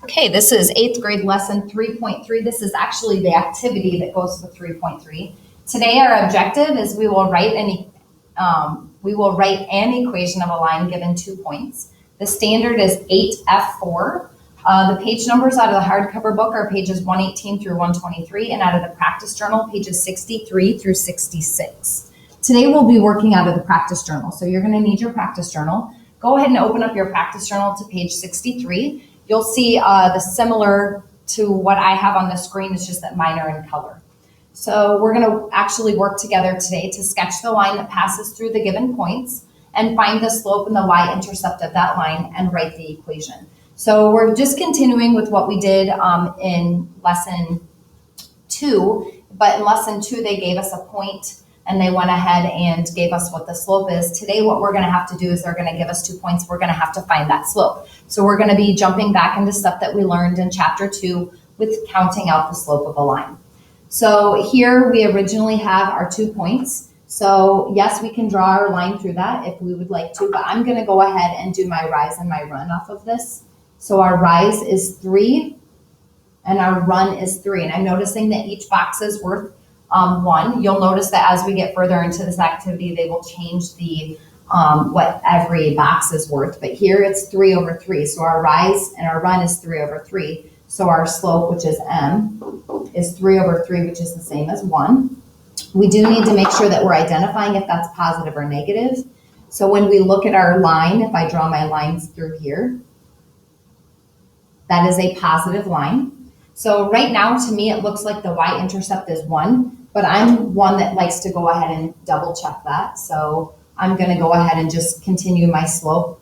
Okay, this is 8th grade lesson 3.3. This is actually the activity that goes with 3.3. Today our objective is we will write an equation of a line given 2 points. The standard is 8F4. The page numbers out of the hardcover book are pages 118 through 123, and out of the practice journal, pages 63 through 66. Today we'll be working out of the practice journal, so you're going to need your practice journal. Go ahead and open up your practice journal to page 63. You'll see the similar to what I have on the screen, it's just that mine are in color. So we're going to actually work together today to sketch the line that passes through the given points and find the slope and the y-intercept of that line and write the equation. So we're just continuing with what we did in lesson 2, but in lesson 2 they gave us a point and they went ahead and gave us what the slope is. Today what we're going to have to do is they're going to give us 2 points. We're going to have to find that slope. So we're going to be jumping back into stuff that we learned in chapter 2 with counting out the slope of a line. So here we originally have our 2 points. So yes, we can draw our line through that if we would like to, but I'm going to go ahead and do my rise and my run off of this. So our rise is 3 and our run is 3. And I'm noticing that each box is worth 1. You'll notice that as we get further into this activity, they will change the what every box is worth. But here it's 3 over 3. So our rise and our run is 3 over 3. So our slope, which is m, is 3 over 3, which is the same as 1. We do need to make sure that we're identifying if that's positive or negative. So when we look at our line, if I draw my lines through here, that is a positive line. So right now, to me, it looks like the y-intercept is 1, but I'm one that likes to go ahead and double check that. So I'm going to go ahead and just continue my slope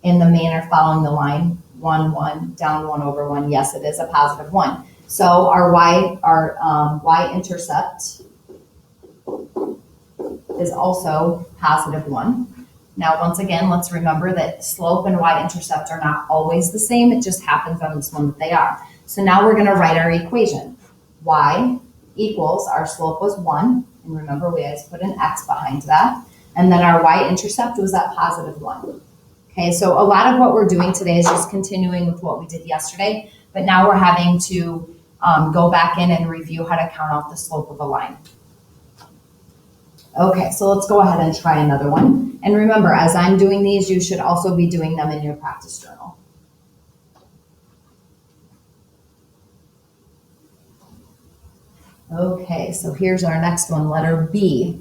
in the manner following the line. 1, 1, down 1 over 1. Yes, it is a positive 1. So our y-intercept is also positive 1. Now, once again, let's remember that slope and y-intercept are not always the same. It just happens on this one that they are. So now we're going to write our equation. Y equals, our slope was 1. And remember, we always put an x behind that. And then our y-intercept was that positive 1. Okay, so a lot of what we're doing today is just continuing with what we did yesterday. But now we're having to go back in and review how to count out the slope of a line. Okay, so let's go ahead and try another one. And remember, as I'm doing these, you should also be doing them in your practice journal. Okay, so here's our next one, letter B.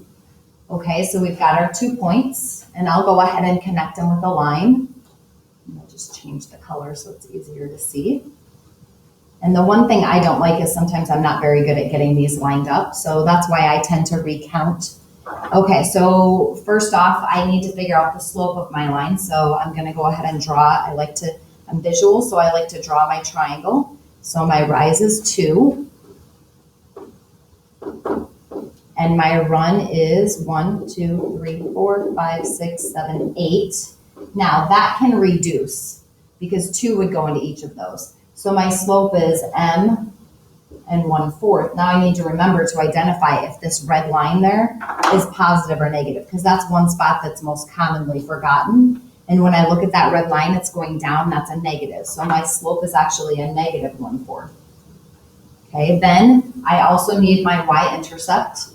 Okay, so we've got our 2 points, and I'll go ahead and connect them with a line. And I'll just change the color so it's easier to see. And the one thing I don't like is sometimes I'm not very good at getting these lined up, so that's why I tend to recount. Okay, so first off, I need to figure out the slope of my line. So I'm going to go ahead and draw. I'm visual, so I like to draw my triangle. So my rise is 2. And my run is 1, 2, 3, 4, 5, 6, 7, 8. Now that can reduce because 2 would go into each of those. So my slope is m and 1/4. Now I need to remember to identify if this red line there is positive or negative, because that's one spot that's most commonly forgotten. And when I look at that red line, it's going down, that's a negative. So my slope is actually a negative 1/4. Okay, then I also need my y-intercept.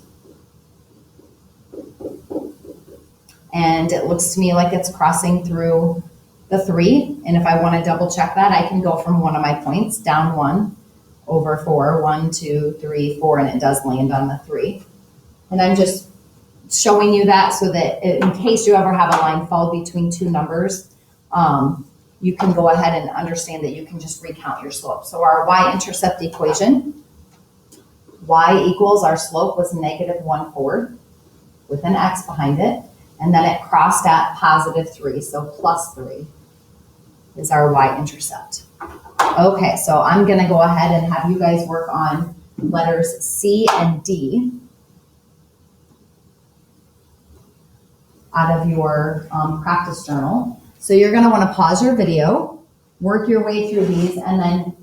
And it looks to me like it's crossing through the 3. And if I want to double check that, I can go from one of my points down 1 over 4, 1, 2, 3, 4, and it does land on the 3. And I'm just showing you that so that in case you ever have a line fall between 2 numbers, you can go ahead and understand that you can just recount your slope. So our y-intercept equation, y equals, our slope was negative 1/4 with an x behind it, and then it crossed at positive 3, so plus 3 is our y-intercept. Okay, so I'm going to go ahead and have you guys work on letters C and D out of your practice journal. So you're going to want to pause your video, work your way through these, and then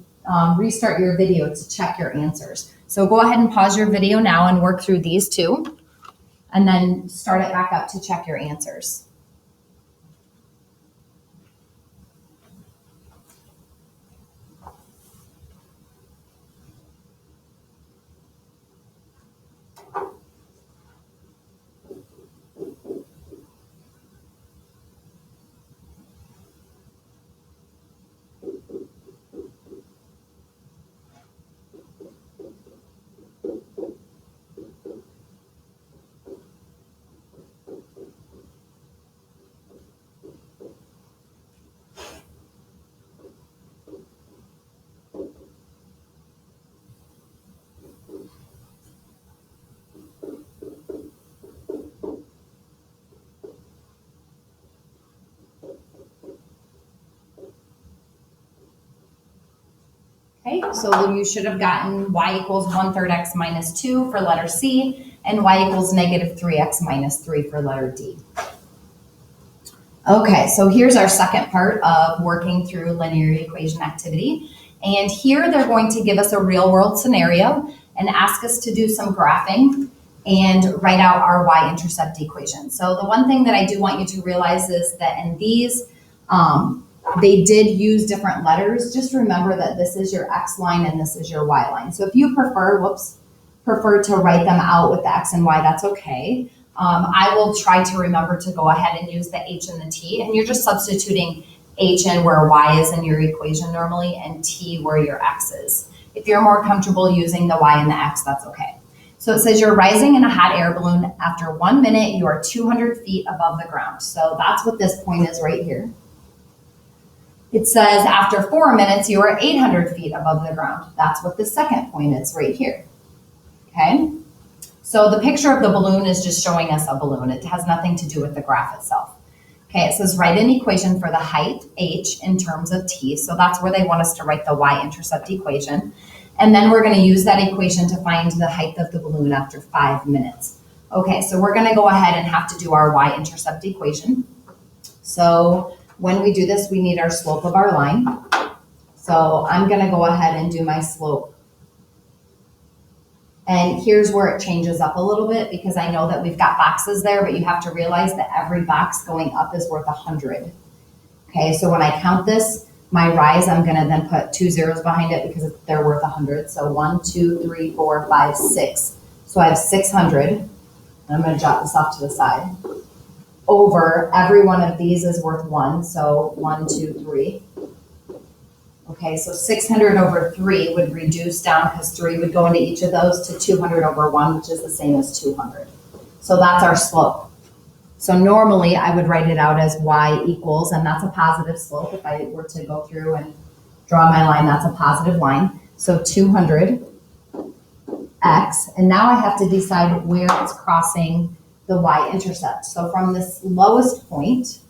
restart your video to check your answers. So go ahead and pause your video now and work through these 2, and then start it back up to check your answers. Okay, so you should have gotten y equals 1/3 x minus 2 for letter C, and y equals negative 3x minus 3 for letter D. Okay, so here's our second part of working through linear equation activity. And here they're going to give us a real world scenario and ask us to do some graphing and write out our y-intercept equation. So the one thing that I do want you to realize is that in these, they did use different letters. Just remember that this is your x line and this is your y line. So if you prefer to write them out with the x and y, that's okay. I will try to remember to go ahead and use the h and the t, and you're just substituting h in where y is in your equation normally and t where your x is. If you're more comfortable using the y and the x, that's okay. So it says you're rising in a hot air balloon. After 1 minute, you are 200 feet above the ground. So that's what this point is right here. It says after 4 minutes, you are 800 feet above the ground. That's what the second point is right here. Okay? So the picture of the balloon is just showing us a balloon. It has nothing to do with the graph itself. Okay, it says write an equation for the height, h, in terms of t. So that's where they want us to write the y-intercept equation. And then we're going to use that equation to find the height of the balloon after 5 minutes. Okay, so we're going to go ahead and have to do our y-intercept equation. So when we do this, we need our slope of our line. So I'm going to go ahead and do my slope. And here's where it changes up a little bit because I know that we've got boxes there, but you have to realize that every box going up is worth 100. Okay, so when I count this, my rise, I'm gonna then put 2 zeros behind it because they're worth 100. So 1, 2, 3, 4, 5, 6. So I have 600, and I'm gonna jot this off to the side. Over every one of these is worth 1, so 1, 2, 3. Okay, so 600 over 3 would reduce down because 3 would go into each of those to 200 over 1, which is the same as 200. So that's our slope. So normally I would write it out as y equals, and that's a positive slope. If I were to go through and draw my line, that's a positive line. So 200x, and now I have to decide where it's crossing the y-intercept. So from this lowest point,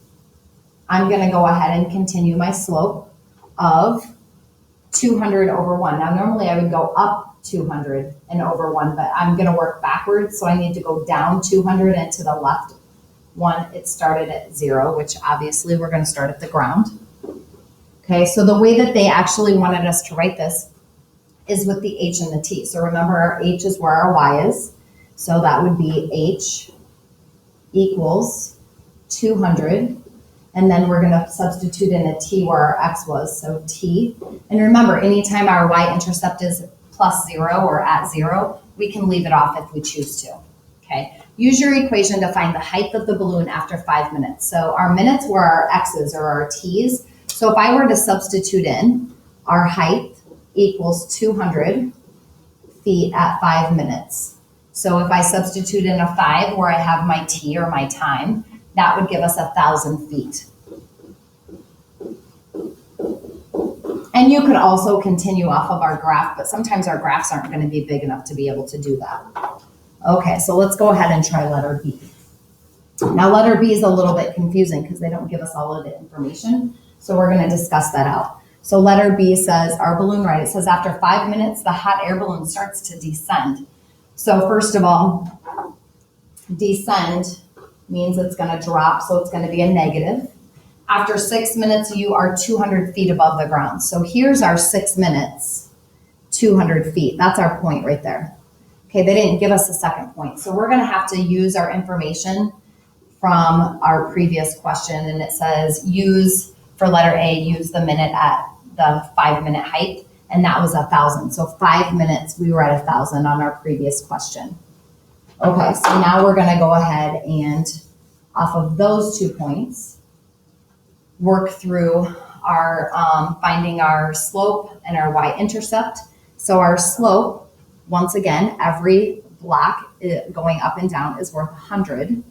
I'm gonna go ahead and continue my slope of 200 over 1. Now, normally I would go up 200 and over 1, but I'm going to work backwards, so I need to go down 200 and to the left 1. It started at 0, which obviously we're going to start at the ground. Okay, so the way that they actually wanted us to write this is with the h and the t. So remember, our h is where our y is. So that would be h equals 200. And then we're going to substitute in a t where our x was, so t. And remember, anytime our y-intercept is plus 0 or at 0, we can leave it off if we choose to. Okay. Use your equation to find the height of the balloon after 5 minutes. So our minutes were our x's or our t's. So if I were to substitute in our height equals 200 feet at 5 minutes. So if I substitute in a 5 where I have my t or my time, that would give us 1,000 feet. And you could also continue off of our graph, but sometimes our graphs aren't going to be big enough to be able to do that. Okay, so let's go ahead and try letter B. Now letter B is a little bit confusing because they don't give us all of the information, so we're going to discuss that out. So letter B says, our balloon ride, it says after 5 minutes, the hot air balloon starts to descend. So first of all, descend means it's going to drop, so it's going to be a negative. After 6 minutes, you are 200 feet above the ground. So here's our 6 minutes, 200 feet. That's our point right there. Okay, they didn't give us a second point. So we're going to have to use our information from our previous question. And it says use, for letter A, use the minute at the 5 minute height. And that was 1,000. So 5 minutes, we were at 1,000 on our previous question. Okay, so now we're going to go ahead and off of those 2 points, work through our finding our slope and our y-intercept. So our slope, once again, every block going up and down is worth 100.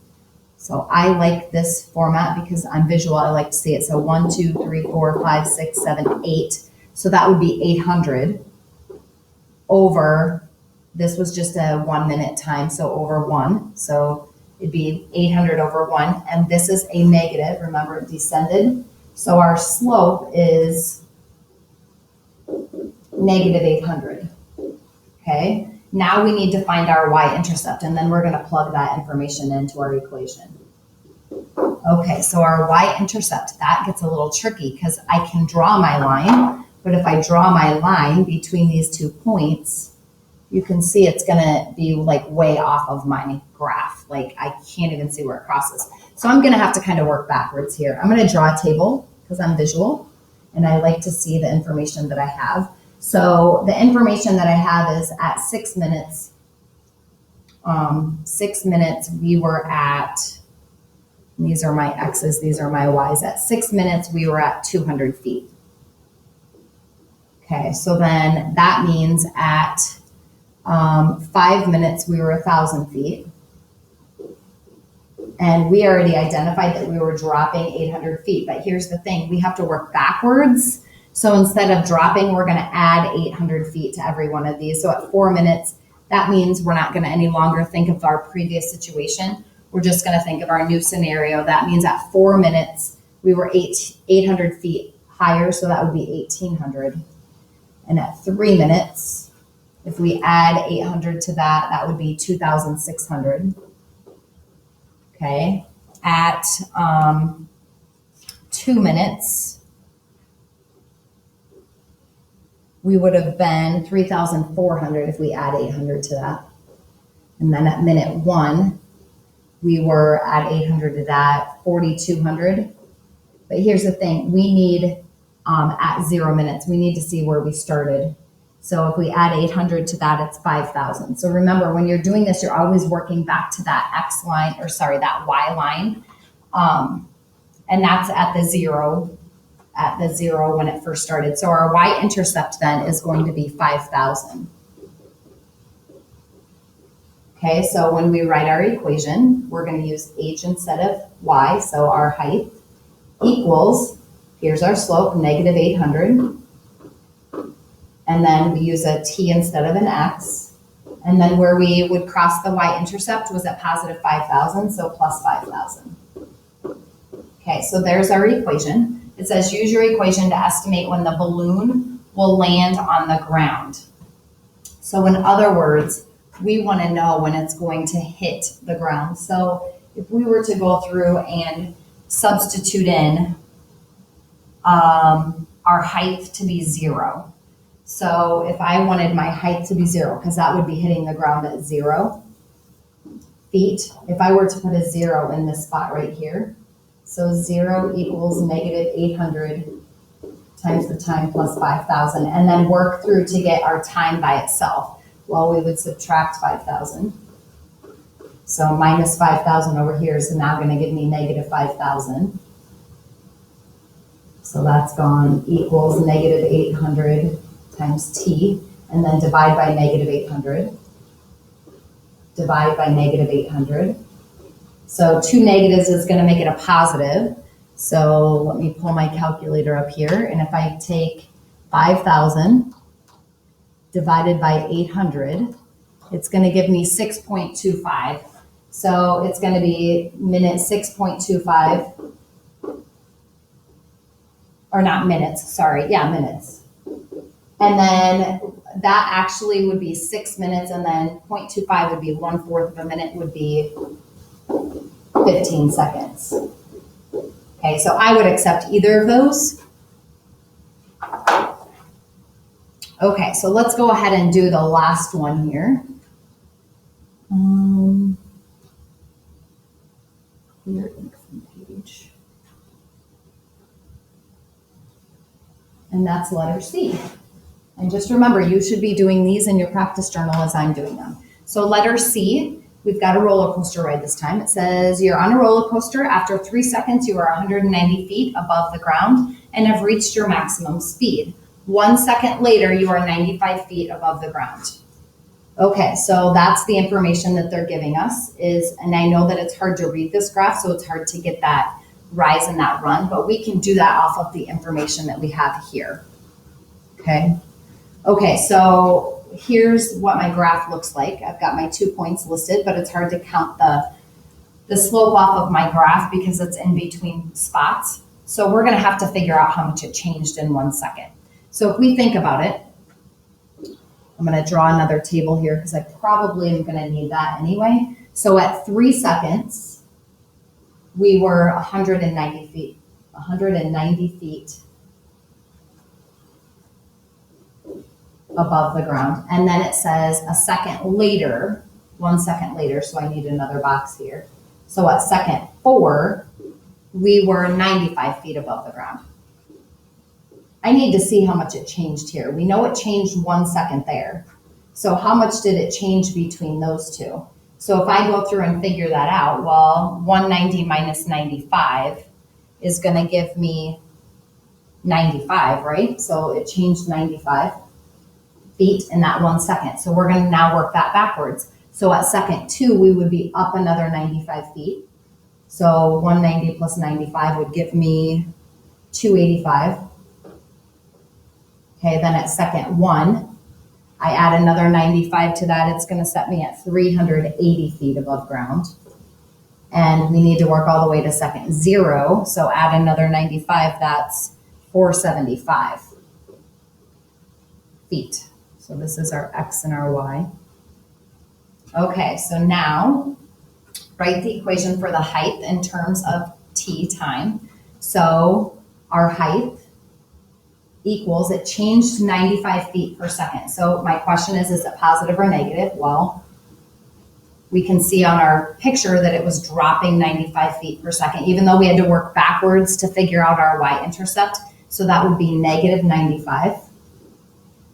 So I like this format because I'm visual. I like to see it. So 1, 2, 3, 4, 5, 6, 7, 8. So that would be 800 over, this was just a 1 minute time, so over 1. So it'd be 800 over 1. And this is a negative. Remember, it descended. So our slope is negative 800. Okay, now we need to find our y-intercept, and then we're going to plug that information into our equation. Okay, so our y-intercept, that gets a little tricky because I can draw my line, but if I draw my line between these 2 points, you can see it's going to be like way off of my graph. Like I can't even see where it crosses. So I'm going to have to kind of work backwards here. I'm going to draw a table because I'm visual and I like to see the information that I have. So the information that I have is at 6 minutes. 6 minutes we were at, these are my X's, these are my Y's. At 6 minutes we were at 200 feet. Okay, so then that means at 5 minutes we were 1,000 feet. And we already identified that we were dropping 800 feet. But here's the thing, we have to work backwards. So instead of dropping, we're going to add 800 feet to every one of these. So at 4 minutes, that means we're not going to any longer think of our previous situation. We're just going to think of our new scenario. That means at 4 minutes, we were 800 feet higher. So that would be 1,800. And at 3 minutes, if we add 800 to that, that would be 2,600. Okay. At 2 minutes, we would have been 3,400 if we add 800 to that. And then at minute 1, we were at 800 to that, 4,200. But here's the thing, we need at 0 minutes, we need to see where we started. So if we add 800 to that, it's 5,000. So remember, when you're doing this, you're always working back to that X line, or sorry, that Y line. And that's at the zero when it first started. So our y-intercept then is going to be 5,000. Okay, so when we write our equation, we're going to use h instead of y, so our height equals, here's our slope, negative 800. And then we use a t instead of an x. And then where we would cross the y-intercept was at positive 5,000, so plus 5,000. Okay, so there's our equation. It says use your equation to estimate when the balloon will land on the ground. So in other words, we want to know when it's going to hit the ground. So if we were to go through and substitute in our height to be 0. So if I wanted my height to be 0, because that would be hitting the ground at 0 feet. If I were to put a 0 in this spot right here, so 0 equals negative 800 times the time plus 5,000, and then work through to get our time by itself. Well, we would subtract 5,000. So minus 5,000 over here is now going to give me negative 5,000. So that's gone, equals negative 800 times t, and then divide by negative 800. Divide by negative 800. So 2 negatives is going to make it a positive. So let me pull my calculator up here. And if I take 5,000 divided by 800, it's going to give me 6.25. So it's going to be minute 6.25, or not minutes, sorry. Yeah, minutes. And then that actually would be 6 minutes, and then 0.25 would be 1/4 of a minute, would be 15 seconds. Okay, so I would accept either of those. Okay, so let's go ahead and do the last one here. Clear ink from page. And that's letter C. And just remember, you should be doing these in your practice journal as I'm doing them. So letter C, we've got a roller coaster ride this time. It says you're on a roller coaster. After 3 seconds, you are 190 feet above the ground and have reached your maximum speed. 1 second later, you are 95 feet above the ground. Okay, so that's the information that they're giving us and I know that it's hard to read this graph, so it's hard to get that rise and that run, but we can do that off of the information that we have here. Okay. Okay, so here's what my graph looks like. I've got my 2 points listed, but it's hard to count the slope off of my graph because it's in between spots. So we're going to have to figure out how much it changed in 1 second. So if we think about it, I'm going to draw another table here because I probably am going to need that anyway. So at 3 seconds, we were 190 feet. 190 feet above the ground. And then it says a second later, 1 second later, so I need another box here. So at second 4, we were 95 feet above the ground. I need to see how much it changed here. We know it changed 1 second there. So how much did it change between those two? So if I go through and figure that out, well, 190 minus 95 is going to give me 95, right? So it changed 95 feet in that 1 second. So we're going to now work that backwards. So at second 2, we would be up another 95 feet. So 190 plus 95 would give me 285. Okay, then at second 1, I add another 95 to that. It's going to set me at 380 feet above ground. And we need to work all the way to second 0. So add another 95, that's 475 feet. So this is our X and our Y. Okay, so now write the equation for the height in terms of t time. So our height equals, it changed 95 feet per second. So my question is it positive or negative? Well, we can see on our picture that it was dropping 95 feet per second, even though we had to work backwards to figure out our y-intercept. So that would be negative 95.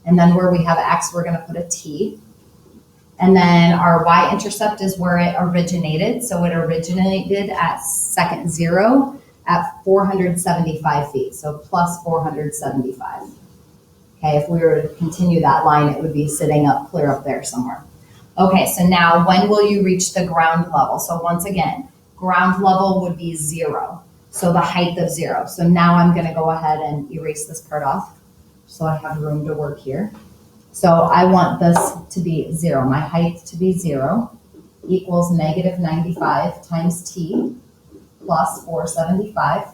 And then where we have x, we're going to put a t. And then our y-intercept is where it originated. So it originated at second 0 at 475 feet. So plus 475. Okay, if we were to continue that line, it would be sitting up clear up there somewhere. Okay, so now when will you reach the ground level? So once again, ground level would be 0. So the height of 0. So now I'm going to go ahead and erase this part off so I have room to work here. So I want this to be 0. My height to be 0 equals negative 95 times t plus 475.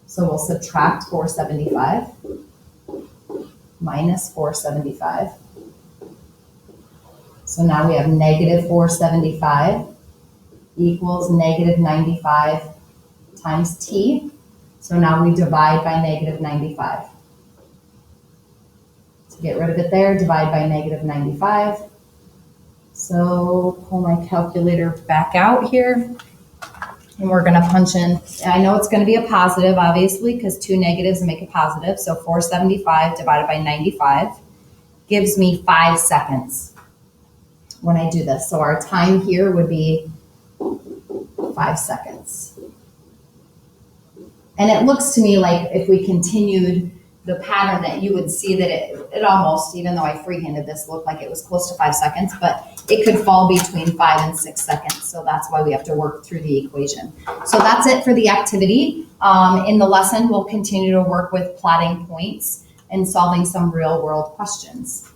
So we'll subtract 475 minus 475. So now we have negative 475 equals negative 95 times t. So now we divide by negative 95. To get rid of it there, divide by negative 95. So pull my calculator back out here. And we're going to punch in, I know it's going to be a positive, obviously, because 2 negatives make a positive. So 475 divided by 95 gives me 5 seconds when I do this. So our time here would be 5 seconds. And it looks to me like if we continued the pattern that you would see that it almost, even though I freehanded this, looked like it was close to 5 seconds, but it could fall between 5 and 6 seconds. So that's why we have to work through the equation. So that's it for the activity. In the lesson, we'll continue to work with plotting points and solving some real world questions.